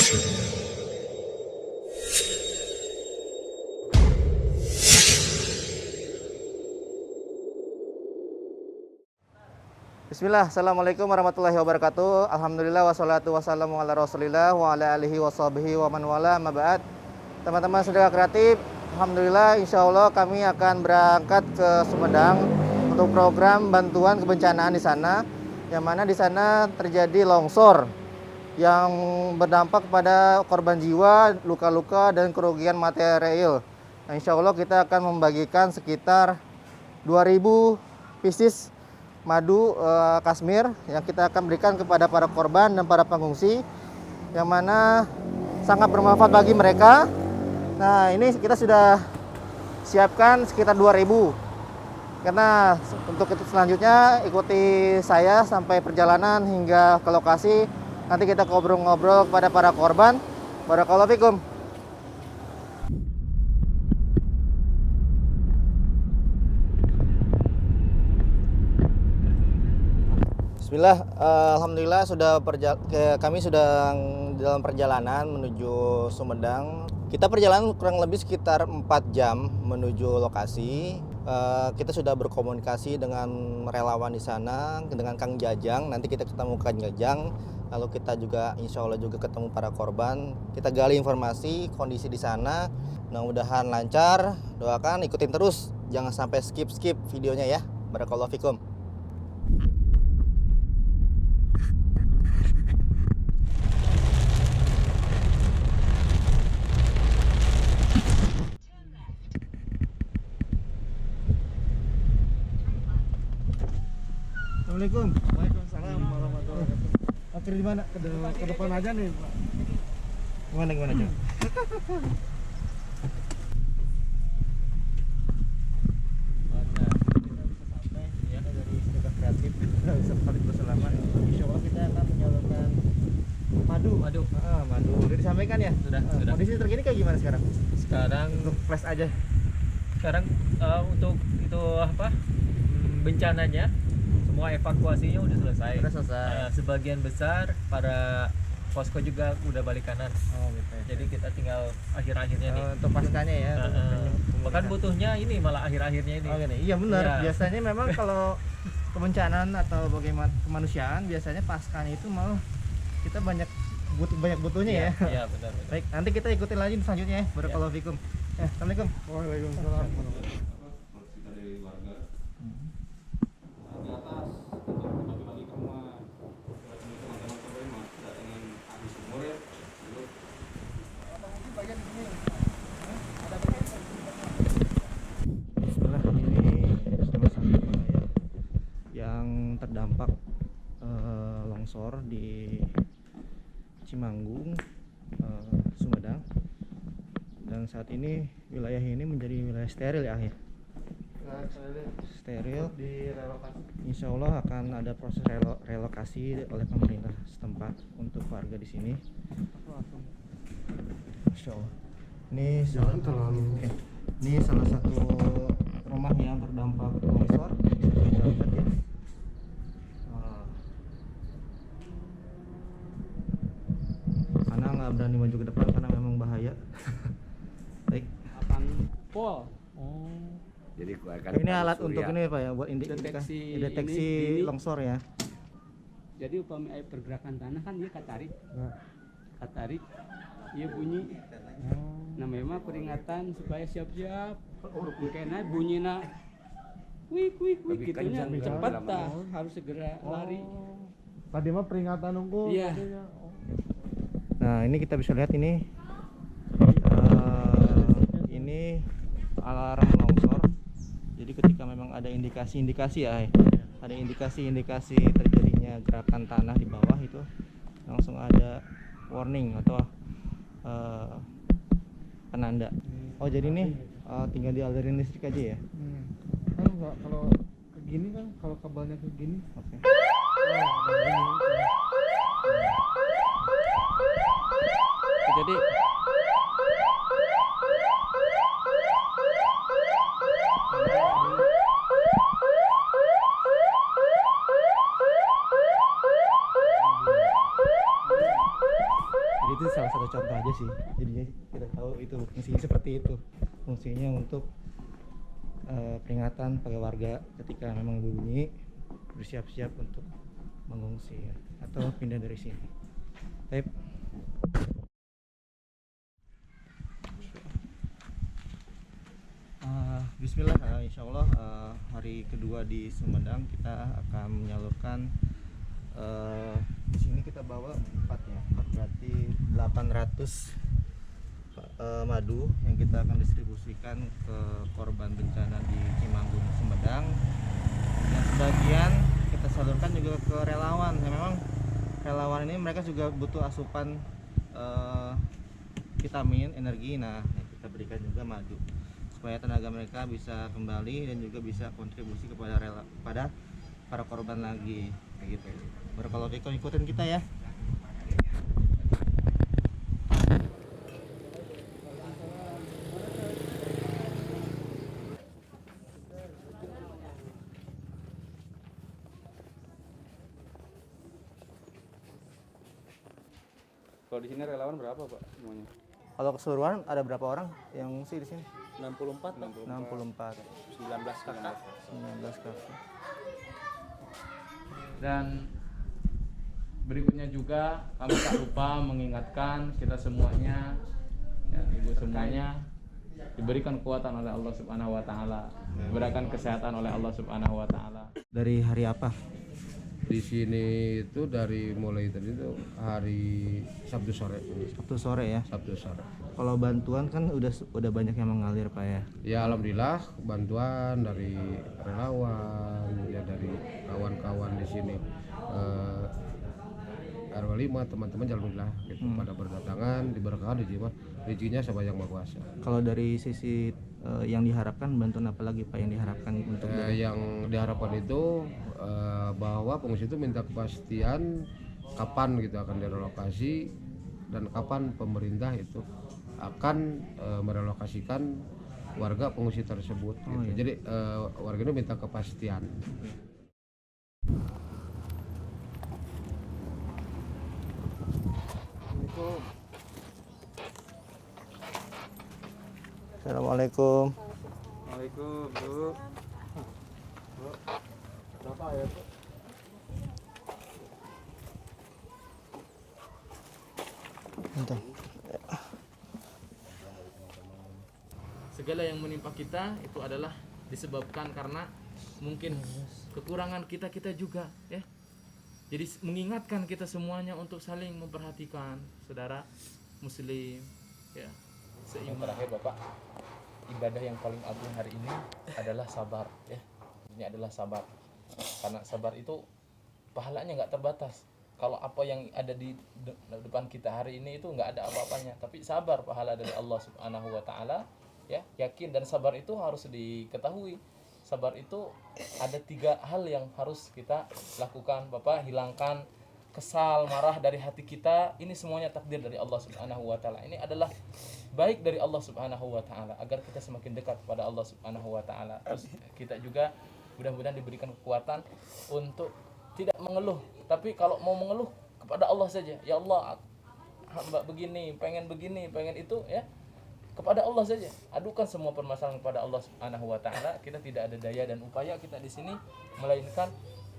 Bismillah, assalamualaikum warahmatullahi wabarakatuh. Alhamdulillah wassalatu wassalamu ala rasulillah wa ala alihi wa sahbihi wa man wala ma ba'd. Teman-teman Sedekah Kreatif, alhamdulillah insya Allah kami akan berangkat ke Sumedang untuk program bantuan kebencanaan di sana, yang mana di sana terjadi longsor yang berdampak pada korban jiwa, luka-luka dan kerugian material. Nah, insya Allah kita akan membagikan sekitar 2000 pieces madu Kashmir yang kita akan berikan kepada para korban dan para pengungsi, yang mana sangat bermanfaat bagi mereka. Nah, ini kita sudah siapkan sekitar 2000. Karena untuk itu selanjutnya ikuti saya sampai perjalanan hingga ke lokasi. Nanti kita ngobrol-ngobrol kepada para korban. Barakallahu fikum. Bismillah, alhamdulillah kami sudah dalam perjalanan menuju Sumedang. Kita perjalanan kurang lebih sekitar 4 jam menuju lokasi. Kita sudah berkomunikasi dengan relawan di sana, dengan Kang Jajang. Nanti kita ketemu Kang Jajang, lalu kita juga insya Allah juga ketemu para korban. Kita gali informasi kondisi di sana. Mudah-mudahan lancar. Doakan, ikutin terus, jangan sampai skip videonya ya. Barakallahu fikum. Assalamualaikum. Waalaikumsalam warahmatullahi wabarakatuh. Akhir di mana? Ke depan aja nih, Pak. Gimana aja? Sampai ya dari Sedekah Kreatif bisa balik berselamat. Insya Allah kita akan menyalurkan madu. Madu. Udah disampaikan ya? Sudah. Kondisi terkini kayak gimana sekarang? Sekarang Untuk flash aja. sekarang untuk itu apa? Bencananya semua evakuasinya udah selesai. Udah selesai. Sebagian besar para posko juga udah balik kanan. Oh gitu ya. Jadi kita tinggal akhir-akhirnya nih. Untuk pascanya ya. Bahkan butuhnya ini malah akhir-akhirnya ini. Oh gini. Iya benar. Iya. Biasanya memang kalau kebencanaan atau bagaimana kemanusiaan, biasanya paskanya itu malah kita banyak butuhnya ya. Iya, benar. Baik, nanti kita ikutin lagi selanjutnya ya. Barakallahu fikum. Assalamualaikum. Waalaikumsalam. Kita dari warga di atas untuk bagi-bagi ke rumah buat teman-teman problema tidak dengan habis umur ya dulu. Bismillah, ini salah satu wilayah yang terdampak longsor di Cimanggung, Sumedang. Dan saat ini wilayah ini menjadi wilayah steril ya, steril. Insya Allah akan ada proses relokasi oleh pemerintah setempat untuk warga di sini. Insya Allah. Ini salah satu rumah yang terdampak longsor. Kita lihat ya. Karena nggak berani maju ke depan karena memang bahaya. Baik. Akan pol. Oh. Jadi Ini alat untuk ini Pak ya, buat Deteksi deteksi ini. longsor ya. Jadi upama pergerakan tanah kan dia katarik. Katarik, dia bunyi. Nah memang peringatan supaya siap-siap. Karena bunyinya wik Lebih gitunya kencang cepat kan? tah, harus segera lari. Tadi mah peringatan nunggu. Iya. Nah, ini kita bisa lihat ini alarm longsor. Jadi ketika memang ada indikasi-indikasi ya, ada indikasi-indikasi terjadinya gerakan tanah di bawah itu langsung ada warning atau penanda. Oh, jadi ini tinggal dialirin listrik aja ya. Kan enggak kalau begini kan, kalau kabelnya ke gini. Oke. Jadi sih salah satu contoh aja sih. Jadinya kita tahu itu fungsinya seperti itu. Fungsinya untuk peringatan pada warga ketika memang berbunyi bersiap-siap untuk mengungsi ya, atau pindah dari sini. Baik. Bismillah, insya Allah hari kedua di Sumedang kita akan menyalurkan di sini kita bawa 4 ya, 4 berarti 800 madu yang kita akan distribusikan ke korban bencana di Cimanggung, Sumedang. Dan sebagian kita salurkan juga ke relawan. Ya, memang relawan ini mereka juga butuh asupan vitamin, energi. Nah, kita berikan juga madu supaya tenaga mereka bisa kembali dan juga bisa kontribusi kepada para korban lagi kayak gitu. Barakallahu fikum, ikutin kita ya. Kalau di sini relawan berapa Pak semuanya? Kalau keseluruhan ada berapa orang yang ngungsi di sini? 64 Pak. 64. 19 kakak. 19 kakak. Dan berikutnya juga kami tak lupa mengingatkan kita semuanya, ya, ibu semuanya diberikan kekuatan oleh Allah Subhanahu Wa Taala, diberikan kesehatan oleh Allah Subhanahu Wa Taala. Dari hari apa? Di sini itu dari mulai tadi itu hari Sabtu sore. Sabtu sore ya. Sabtu sore. Kalau bantuan kan udah banyak yang mengalir Pak ya. Ya alhamdulillah bantuan dari relawan, ya dari kawan-kawan di sini. RW 5 teman-teman alhamdulillah gitu pada berdatangan diberkahi rezekinya sama yang Maha Kuasa. Kalau dari sisi yang diharapkan bantuan apa lagi Pak yang diharapkan untuk Yang diharapkan itu bahwa pengungsi itu minta kepastian kapan gitu akan direlokasi dan kapan pemerintah itu akan merelokasikan warga pengungsi tersebut gitu. Iya. Jadi warga itu minta kepastian. Assalamualaikum. Waalaikumsalam Bu. Berapa ya, Bu? Bentar. Segala yang menimpa kita itu adalah disebabkan karena mungkin kekurangan kita juga, ya. Jadi mengingatkan kita semuanya untuk saling memperhatikan saudara muslim, ya. Yang terakhir Bapak, ibadah yang paling agung hari ini adalah sabar ya. Ini adalah sabar. Karena sabar itu pahalanya nggak terbatas. Kalau apa yang ada di depan kita hari ini itu nggak ada apa-apanya, tapi sabar pahala dari Allah Subhanahu wa taala ya. Yakin dan sabar itu harus diketahui. Sabar itu ada 3 hal yang harus kita lakukan. Bapak, hilangkan kesal, marah dari hati kita. Ini semuanya takdir dari Allah Subhanahu wa taala. Ini adalah baik dari Allah Subhanahu wa taala agar kita semakin dekat kepada Allah Subhanahu wa taala. Terus kita juga mudah-mudahan diberikan kekuatan untuk tidak mengeluh, tapi kalau mau mengeluh kepada Allah saja. Ya Allah, hamba begini, pengen itu ya. Kepada Allah saja. Adukan semua permasalahan kepada Allah Subhanahu wa taala. Kita tidak ada daya dan upaya kita di sini melainkan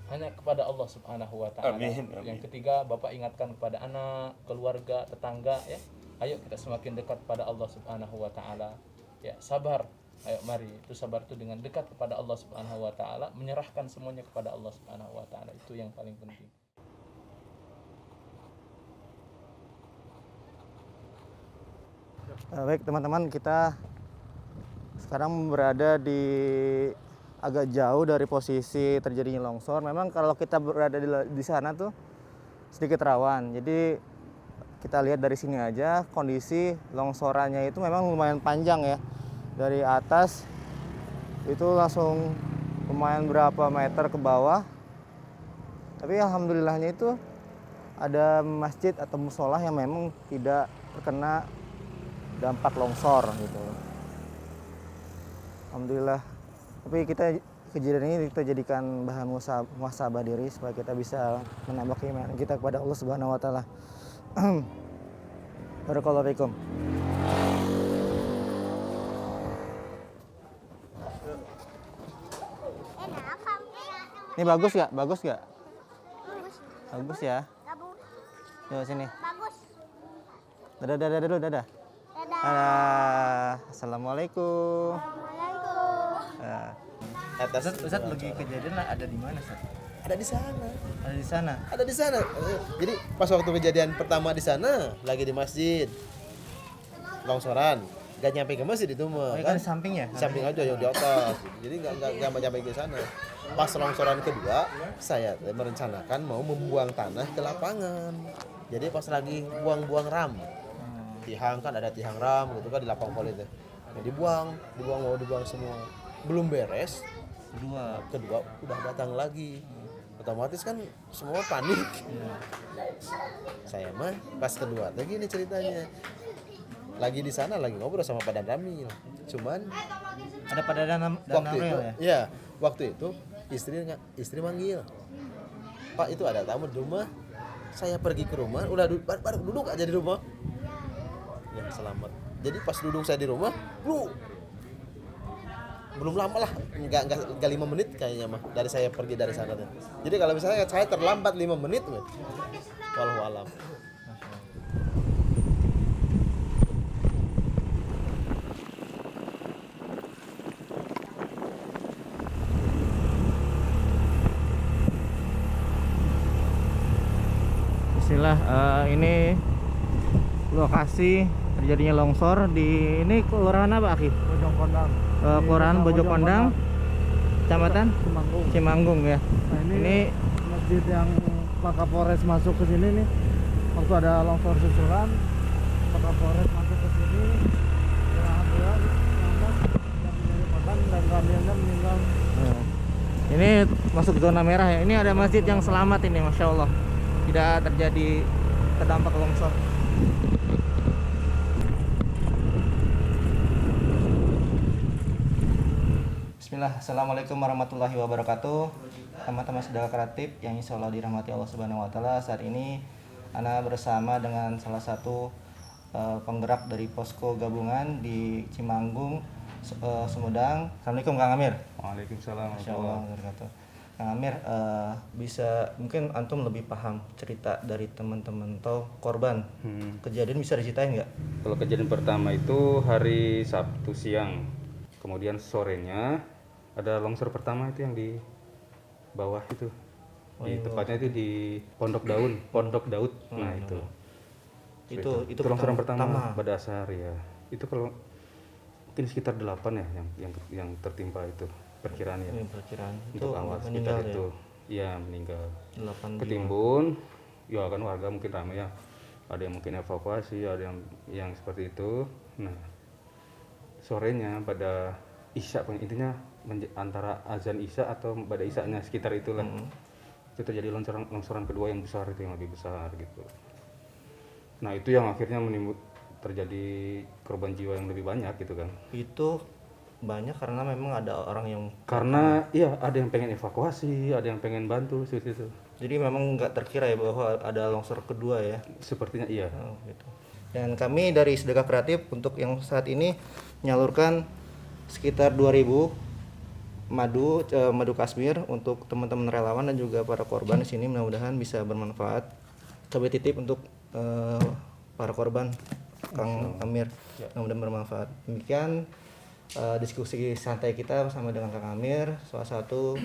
hanya kepada Allah Subhanahu wa taala. Yang ketiga, Bapak ingatkan kepada anak, keluarga, tetangga ya. Ayo kita semakin dekat kepada Allah Subhanahu wa taala. Ya, sabar. Ayo mari, itu sabar itu dengan dekat kepada Allah Subhanahu wa taala, menyerahkan semuanya kepada Allah Subhanahu wa taala. Itu yang paling penting. Baik teman-teman, kita sekarang berada di agak jauh dari posisi terjadinya longsor. Memang kalau kita berada di sana tuh sedikit rawan. Jadi kita lihat dari sini aja kondisi longsorannya itu memang lumayan panjang ya. Dari atas itu langsung lumayan berapa meter ke bawah. Tapi alhamdulillahnya itu ada masjid atau musola yang memang tidak terkena dampak longsor gitu. Alhamdulillah. Tapi kejadian ini kita jadikan bahan muhasabah diri supaya kita bisa menambah keimanan kita kepada Allah Subhanahu wa taala. Barakallahu fikum. Ini bagus gak? Bagus gak? Bagus ya. Yuk sini. Bagus. Dadah, dadah dulu, dadah. Dadah. Dadah. Assalamualaikum. Assalamualaikum. Ustaz lagi kejadian ada di mana, Ustaz? Ada di sana. Ada di sana. Ada di sana. Jadi pas waktu kejadian pertama di sana lagi di masjid longsoran, gak nyampe ke masjid itu mah. Oh, kan di sampingnya? Di samping aja yang di atas. Jadi nggak nyampe ke sana. Pas longsoran kedua, saya merencanakan mau membuang tanah ke lapangan. Jadi pas lagi buang-buang ram, tihang kan ada tihang ram gitu kan di lapang poli itu. Nah, dibuang mau dibuang semua. Belum beres, kedua udah datang lagi. Otomatis kan semua panik. Saya mah pas kedua lagi ini ceritanya. Lagi di sana lagi ngobrol sama Pak Dan Ramil. Cuman Ada pada dan waktu itu ya? ya, waktu itu istri manggil. Pak, itu ada tamu di rumah. Saya pergi ke rumah, udah baru duduk aja di rumah. Ya, selamat. Jadi pas duduk saya di rumah, belum lama lah, enggak 5 menit kayaknya mah dari saya pergi dari sana tuh. Jadi kalau misalnya saya terlambat 5 menit, wallahu alam. Bismillah, ini lokasi terjadinya longsor di ini kelurahan apa, Akhi? Bojongkondang. Kelurahan Bojongkondang, Kecamatan Cimanggung. Cimanggung ya. Nah, Ini masjid yang Pak Kapolres masuk ke sini nih. Waktu ada longsor susulan, Pak Kapolres masuk ke sini. Ya, alhamdulillah selamat yang menjadi korban dan kaliannya meninggal. ini masuk zona merah ya. Ini ada masjid yang selamat ini, masya Allah. Tidak terjadi terdampak longsor. Bismillah, assalamualaikum warahmatullahi wabarakatuh. Teman-teman saudara kreatif yang insya Allah dirahmati Allah Subhanahu Wa Taala. Saat ini Ana bersama dengan salah satu penggerak dari posko gabungan di Cimanggung, Sumedang. Assalamualaikum Kang Amir. Waalaikumsalam. Masya Allah wabarakatuh. Kang Amir, bisa mungkin antum lebih paham cerita dari teman-teman atau korban kejadian, bisa diceritain nggak? Kalau kejadian pertama itu hari Sabtu siang, kemudian sorenya ada longsor pertama itu yang di bawah itu, tepatnya itu di Pondok Daud. Nah itu longsoran pertama pada dasar ya. Itu kalau mungkin sekitar 8 ya yang tertimpa itu perkiraan ya. Perkiraan Untuk awal sekitar itu ya meninggal. 8 Ketimbun, ya kan warga mungkin ramai ya. Ada yang mungkin evakuasi, ada yang seperti itu. Nah, sorenya pada Isya, intinya antara azan Isya atau pada Isyanya sekitar itulah. Itu terjadi longsoran kedua yang besar, itu yang lebih besar gitu. Nah, itu yang akhirnya terjadi korban jiwa yang lebih banyak gitu kan. Itu banyak karena memang ada orang yang iya ada yang pengen evakuasi, ada yang pengen bantu seperti itu. Jadi memang nggak terkira ya bahwa ada longsor kedua ya. Sepertinya iya. Gitu. Dan kami dari Sedekah Kreatif untuk yang saat ini menyalurkan sekitar 2.000 madu kasmir untuk teman-teman relawan dan juga para korban di sini, mudah-mudahan bisa bermanfaat. Coba titip untuk para korban Kang Amir, mudah-mudahan bermanfaat. Demikian diskusi santai kita bersama dengan Kang Amir, salah satu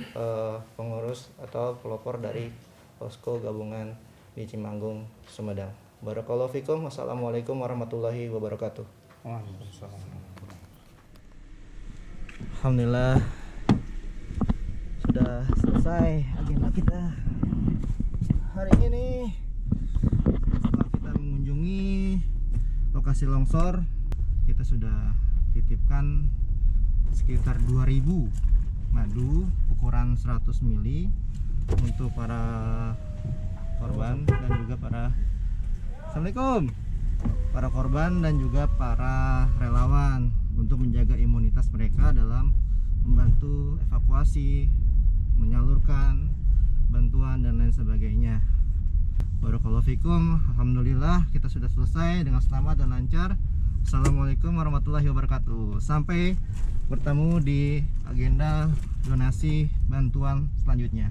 pengurus atau pelopor dari posko gabungan di Cimanggung, Sumedang. Barakallahu fikum. Wassalamualaikum warahmatullahi wabarakatuh. Alhamdulillah sudah selesai agenda kita hari ini. Setelah kita mengunjungi lokasi longsor, kita sudah titipkan sekitar 2.000 madu ukuran 100 ml untuk para korban dan juga Assalamualaikum, para korban dan juga para relawan untuk menjaga imunitas mereka dalam membantu evakuasi, menyalurkan bantuan dan lain sebagainya. Barakallahu fikum. Alhamdulillah kita sudah selesai dengan selamat dan lancar. Assalamualaikum warahmatullahi wabarakatuh. Sampai bertemu di agenda donasi bantuan selanjutnya.